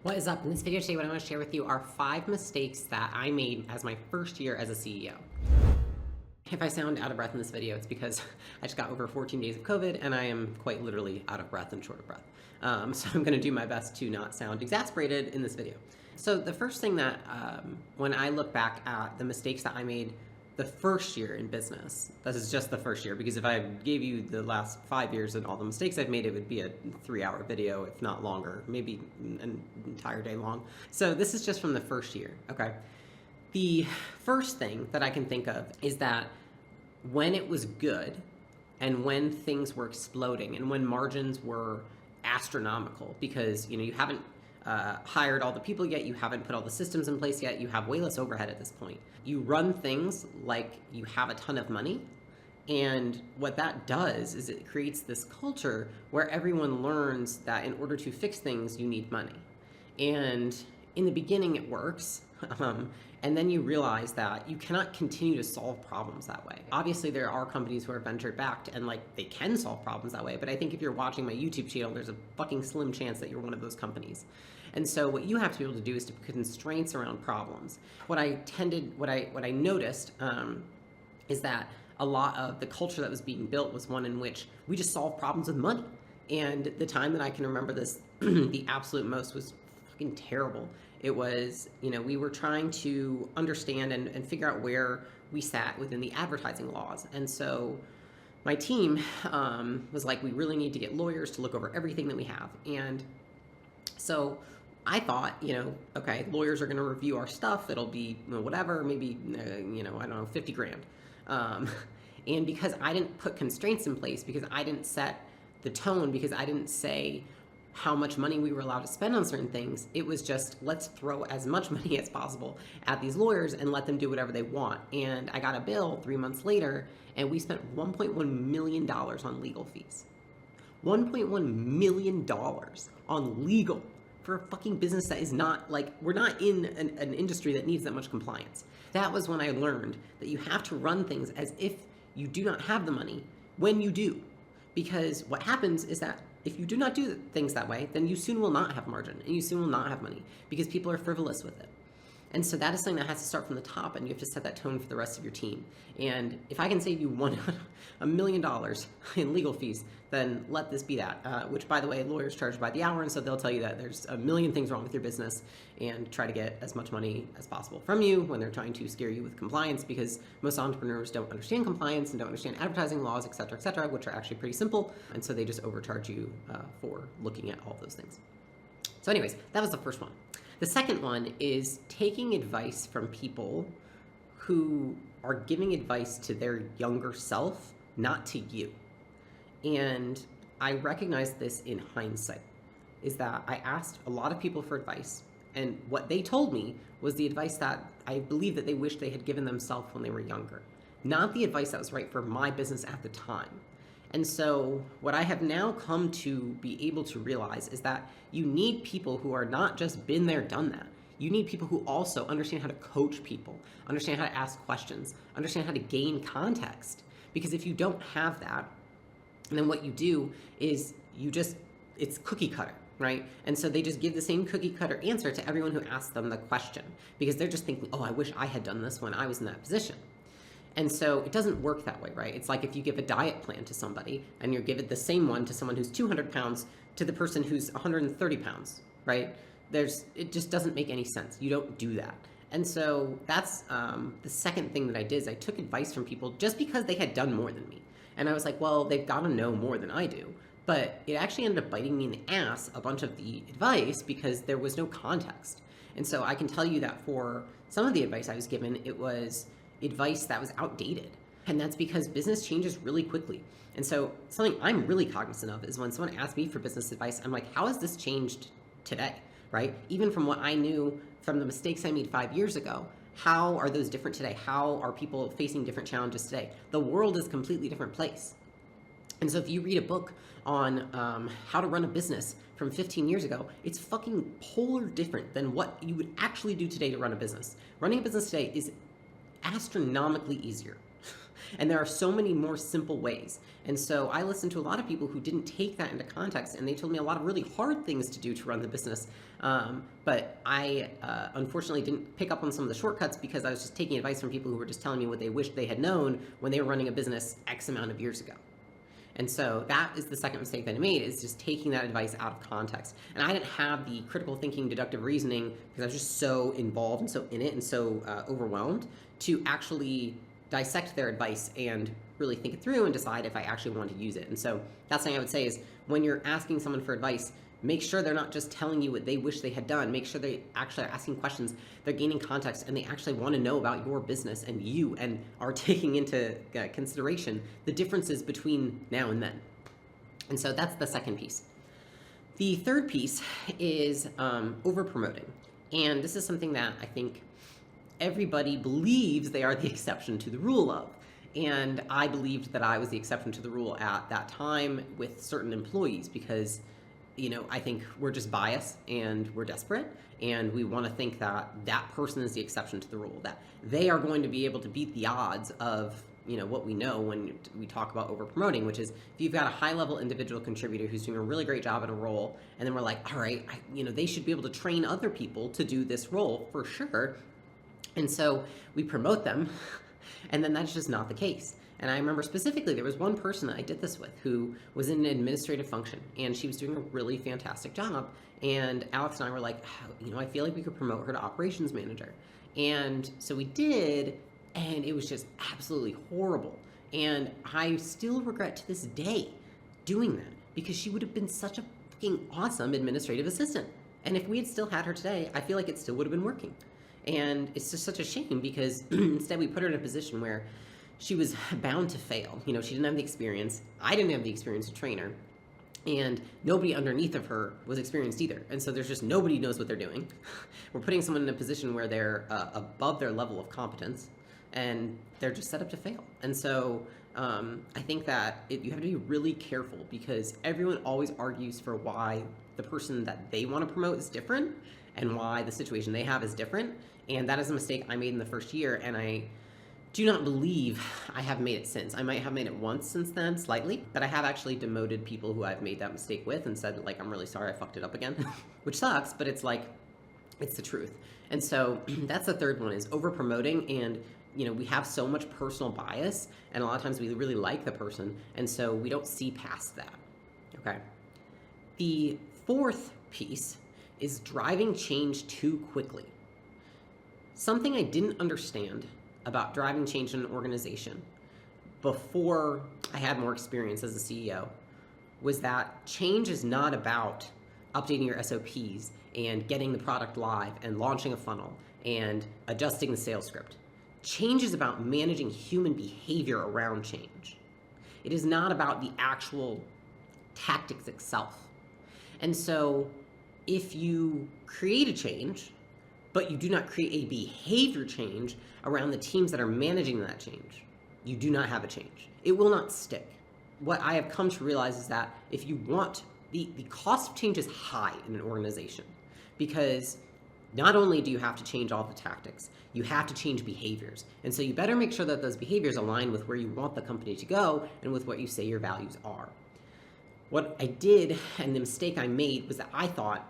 What is up? In this video today, what I want to share with you are 5 mistakes that I made as my first year as a CEO. If I sound out of breath in this video, it's because I just got over 14 days of COVID and I am quite literally out of breath and short of breath. So I'm going to do my best to not sound exasperated in this video. So the first thing that when I look back at the mistakes that I made the first year in business, this is just the first year, because if I gave you the last 5 years and all the mistakes I've made, it would be a 3-hour video, if not longer, maybe an entire day long. So this is just from the first year, okay? The first thing that I can think of is that when it was good and when things were exploding and when margins were astronomical, because you haven't hired all the people yet, you haven't put all the systems in place yet, you have way less overhead at this point. You run things like you have a ton of money, and what that does is it creates this culture where everyone learns that in order to fix things, you need money. And in the beginning, it works. And then you realize that you cannot continue to solve problems that way. Obviously, there are companies who are venture backed and they can solve problems that way. But I think if you're watching my YouTube channel, there's a fucking slim chance that you're one of those companies. And so what you have to be able to do is to put constraints around problems. What I noticed is that a lot of the culture that was being built was one in which we just solve problems with money. And the time that I can remember this the absolute most was fucking terrible. It was, we were trying to understand and figure out where we sat within the advertising laws. And so my team was like, we really need to get lawyers to look over everything that we have. And so I thought, okay, lawyers are going to review our stuff. It'll be whatever, maybe, I don't know, 50 grand. And because I didn't put constraints in place, because I didn't set the tone, because I didn't say how much money we were allowed to spend on certain things, it was just, let's throw as much money as possible at these lawyers and let them do whatever they want. And I got a bill 3 months later, and we spent $1.1 million on legal fees. $1.1 million on legal for a fucking business that is not, we're not in an industry that needs that much compliance. That was when I learned that you have to run things as if you do not have the money when you do. Because what happens is that if you do not do things that way, then you soon will not have margin and you soon will not have money because people are frivolous with it. And so that is something that has to start from the top, and you have to set that tone for the rest of your team. And if I can save you $1 million in legal fees, then let this be that, which, by the way, lawyers charge by the hour, and so they'll tell you that there's a million things wrong with your business and try to get as much money as possible from you when they're trying to scare you with compliance, because most entrepreneurs don't understand compliance and don't understand advertising laws, et cetera, which are actually pretty simple, and so they just overcharge you for looking at all those things. So anyways, that was the first one. The second one is taking advice from people who are giving advice to their younger self, not to you. And I recognize this in hindsight, is that I asked a lot of people for advice, and what they told me was the advice that I believe that they wish they had given themselves when they were younger, not the advice that was right for my business at the time. And so what I have now come to be able to realize is that you need people who are not just been there, done that. You need people who also understand how to coach people, understand how to ask questions, understand how to gain context. Because if you don't have that, then what you do is it's cookie cutter, right? And so they just give the same cookie cutter answer to everyone who asks them the question, because they're just thinking, oh, I wish I had done this when I was in that position. And so it doesn't work that way, right? It's like if you give a diet plan to somebody and you give it the same one to someone who's 200 pounds to the person who's 130 pounds, right? It just doesn't make any sense. You don't do that. And so that's the second thing that I did, is I took advice from people just because they had done more than me. And I was like, well, they've got to know more than I do. But it actually ended up biting me in the ass, a bunch of the advice, because there was no context. And so I can tell you that for some of the advice I was given, it was advice that was outdated. And that's because business changes really quickly. And so something I'm really cognizant of is when someone asks me for business advice, I'm like, how has this changed today, right? Even from what I knew from the mistakes I made 5 years ago, how are those different today? How are people facing different challenges today? The world is a completely different place. And so if you read a book on how to run a business from 15 years ago, it's fucking polar different than what you would actually do today to run a business. Running a business today is astronomically easier. And there are so many more simple ways. And so I listened to a lot of people who didn't take that into context, and they told me a lot of really hard things to do to run the business. But I unfortunately didn't pick up on some of the shortcuts because I was just taking advice from people who were just telling me what they wished they had known when they were running a business X amount of years ago. And so that is the second mistake that I made, is just taking that advice out of context. And I didn't have the critical thinking, deductive reasoning, because I was just so involved and so in it and so overwhelmed to actually dissect their advice and really think it through and decide if I actually want to use it. And so that's something I would say is, when you're asking someone for advice, make sure they're not just telling you what they wish they had done. Make sure they actually are asking questions, they're gaining context, and they actually want to know about your business and you, and are taking into consideration the differences between now and then. And so that's the second piece. The third piece is over-promoting. And this is something that I think everybody believes they are the exception to the rule of. And I believed that I was the exception to the rule at that time with certain employees, because I think we're just biased and we're desperate, and we want to think that that person is the exception to the rule, that they are going to be able to beat the odds of what we know when we talk about over promoting, which is if you've got a high level individual contributor who's doing a really great job in a role, and then we're like, all right, they should be able to train other people to do this role for sure. And so we promote them, and then that's just not the case. And I remember specifically there was one person that I did this with who was in an administrative function, and she was doing a really fantastic job. And Alex and I were like, I feel like we could promote her to operations manager. And so we did, and it was just absolutely horrible. And I still regret to this day doing that, because she would have been such a fucking awesome administrative assistant. And if we had still had her today, I feel like it still would have been working. And it's just such a shame, because instead we put her in a position where she was bound to fail. She didn't have the experience. I didn't have the experience to train her. And nobody underneath of her was experienced either. And so there's just nobody knows what they're doing. We're putting someone in a position where they're above their level of competence, and they're just set up to fail. And so I think that you have to be really careful, because everyone always argues for why the person that they want to promote is different and why the situation they have is different. And that is a mistake I made in the first year, and I do not believe I have made it since. I might have made it once since then, slightly, but I have actually demoted people who I've made that mistake with and said, I'm really sorry I fucked it up again, which sucks, but it's the truth. And so that's the third one, is over promoting. And we have so much personal bias, and a lot of times we really like the person, and so we don't see past that. Okay. The fourth piece is driving change too quickly. Something I didn't understand about driving change in an organization before I had more experience as a CEO was that change is not about updating your SOPs and getting the product live and launching a funnel and adjusting the sales script. Change is about managing human behavior around change. It is not about the actual tactics itself. And so if you create a change, but you do not create a behavior change around the teams that are managing that change, you do not have a change. It will not stick. What I have come to realize is that if you want, the cost of change is high in an organization, because not only do you have to change all the tactics, you have to change behaviors. And so you better make sure that those behaviors align with where you want the company to go and with what you say your values are. What I did, and the mistake I made, was that I thought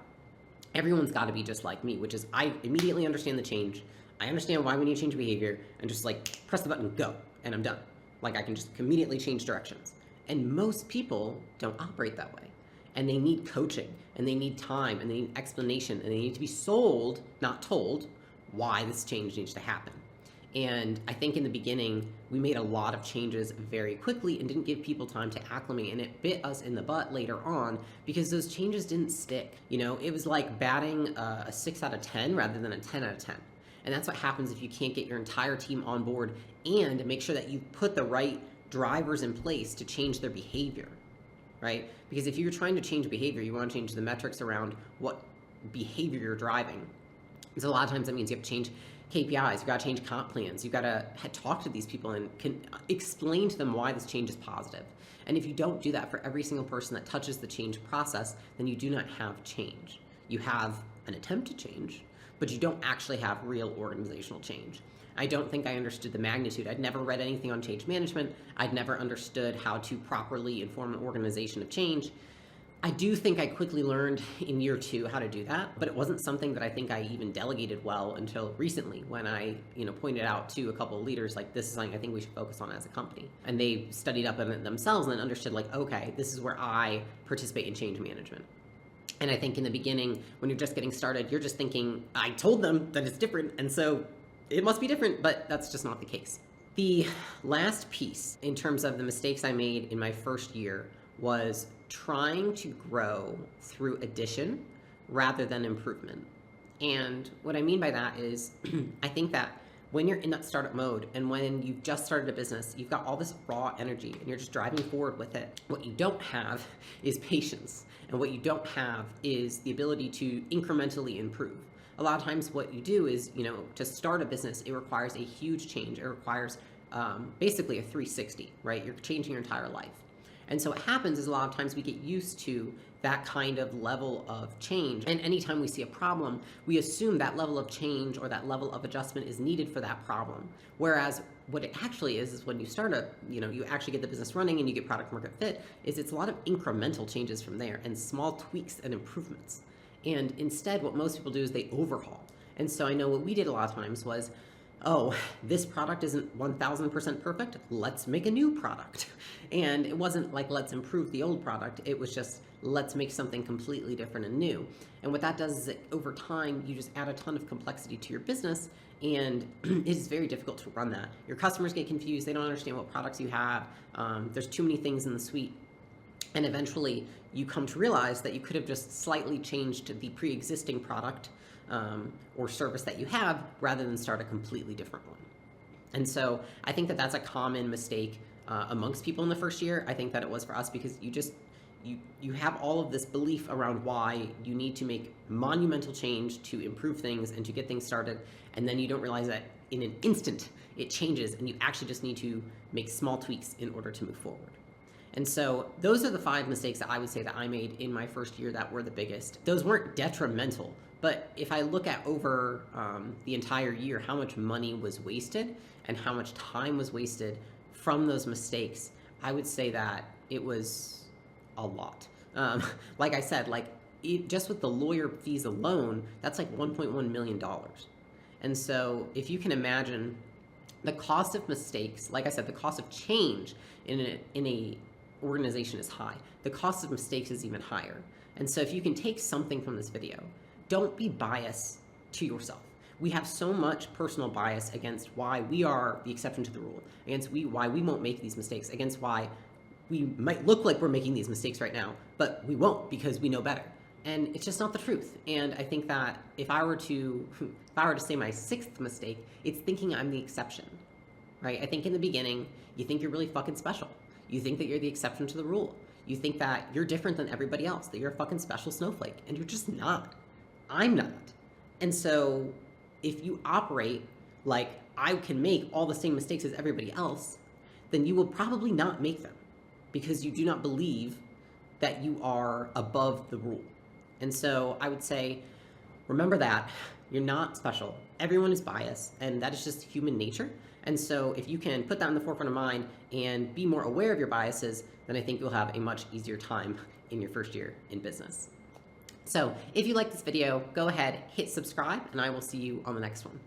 everyone's got to be just like me, which is I immediately understand the change. I understand why we need to change behavior, and just press the button, go, and I'm done. I can just immediately change directions. And most people don't operate that way. And they need coaching, and they need time, and they need explanation, and they need to be sold, not told, why this change needs to happen. And I think in the beginning, we made a lot of changes very quickly and didn't give people time to acclimate, and it bit us in the butt later on because those changes didn't stick. It was like batting a 6 out of 10 rather than a 10 out of 10. And that's what happens if you can't get your entire team on board and make sure that you put the right drivers in place to change their behavior, right? Because if you're trying to change behavior, you want to change the metrics around what behavior you're driving. So a lot of times that means you have to change KPIs, you've got to change comp plans, you've got to talk to these people and can explain to them why this change is positive. And if you don't do that for every single person that touches the change process, then you do not have change. You have an attempt to change, but you don't actually have real organizational change. I don't think I understood the magnitude. I'd never read anything on change management. I'd never understood how to properly inform an organization of change. I do think I quickly learned in year 2 how to do that, but it wasn't something that I think I even delegated well until recently when I, pointed out to a couple of leaders, like, this is something I think we should focus on as a company. And they studied up on it themselves and understood, like, okay, this is where I participate in change management. And I think in the beginning, when you're just getting started, you're just thinking, I told them that it's different, and so it must be different, but that's just not the case. The last piece in terms of the mistakes I made in my first year was trying to grow through addition rather than improvement. And what I mean by that is I think that when you're in that startup mode and when you've just started a business, you've got all this raw energy and you're just driving forward with it. What you don't have is patience. And what you don't have is the ability to incrementally improve. A lot of times what you do is, to start a business, it requires a huge change. It requires basically a 360, right? You're changing your entire life. And so what happens is a lot of times we get used to that kind of level of change. And anytime we see a problem, we assume that level of change or that level of adjustment is needed for that problem. Whereas what it actually is when you start you actually get the business running and you get product market fit, it's a lot of incremental changes from there and small tweaks and improvements. And instead, what most people do is they overhaul. And so I know what we did a lot of times was, oh, this product isn't 1000% perfect, let's make a new product. And it wasn't like, let's improve the old product, it was just, let's make something completely different and new. And what that does is that over time, you just add a ton of complexity to your business, and it is very difficult to run that. Your customers get confused, they don't understand what products you have, there's too many things in the suite. And eventually, you come to realize that you could have just slightly changed the pre-existing product or service that you have rather than start a completely different one. And so I think that that's a common mistake amongst people in the first year. I think that it was for us because you have all of this belief around why you need to make monumental change to improve things and to get things started, and then you don't realize that in an instant it changes and you actually just need to make small tweaks in order to move forward. And so those are the 5 mistakes that I would say that I made in my first year that were the biggest. Those weren't detrimental, but if I look at over the entire year, how much money was wasted and how much time was wasted from those mistakes, I would say that it was a lot. Like I said, just with the lawyer fees alone, that's like $1.1 million. And so if you can imagine the cost of mistakes, like I said, the cost of change in a organization is high. The cost of mistakes is even higher. And so if you can take something from this video, don't be biased to yourself. We have so much personal bias against why we are the exception to the rule, against why we won't make these mistakes, against why we might look like we're making these mistakes right now, but we won't because we know better. And it's just not the truth. And I think that if I were to say my 6th mistake, it's thinking I'm the exception, right? I think in the beginning, you think you're really fucking special. You think that you're the exception to the rule. You think that you're different than everybody else, that you're a fucking special snowflake, and you're just not. I'm not. And so if you operate like I can make all the same mistakes as everybody else, then you will probably not make them because you do not believe that you are above the rule. And so I would say, remember that you're not special. Everyone is biased, and that is just human nature. And so if you can put that in the forefront of mind and be more aware of your biases, then I think you'll have a much easier time in your first year in business. So if you like this video, go ahead, hit subscribe, and I will see you on the next one.